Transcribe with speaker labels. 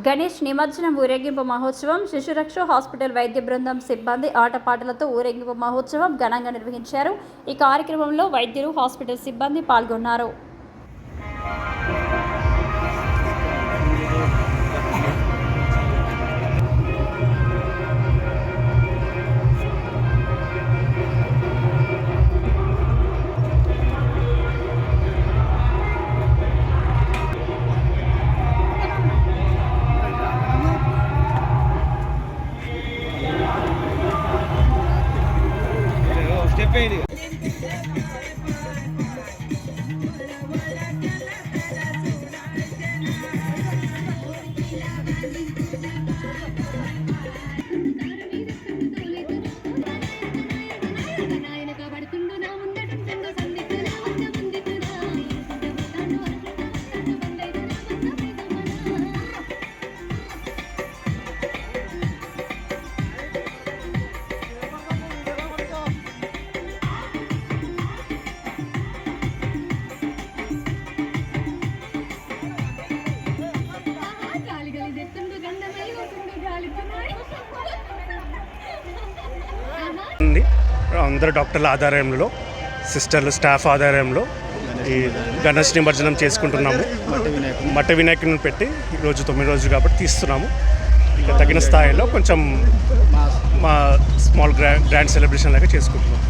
Speaker 1: గణేష్ నిమజ్జనం ఊరేగింపు మహోత్సవం శిశురక్ష హాస్పిటల్ వైద్య బృందం సిబ్బంది ఆటపాటలతో ఊరేగింపు మహోత్సవం ఘనంగా నిర్వహించారు. ఈ కార్యక్రమంలో వైద్యులు, హాస్పిటల్ సిబ్బంది పాల్గొన్నారు.
Speaker 2: అందరు డాక్టర్ల ఆధ్వర్యంలో, సిస్టర్లు, స్టాఫ్ ఆధ్వర్యంలో ఈ గణేష్ నిమజ్జనం చేసుకుంటున్నాము. మట్టి వినాయకుడిని పెట్టి ఈరోజు 9 రోజులు కాబట్టి తీస్తున్నాము. ఇక తగిన స్థాయిలో కొంచెం మా స్మాల్ గ్రాండ్ సెలబ్రేషన్ లాగా చేసుకుంటున్నాం.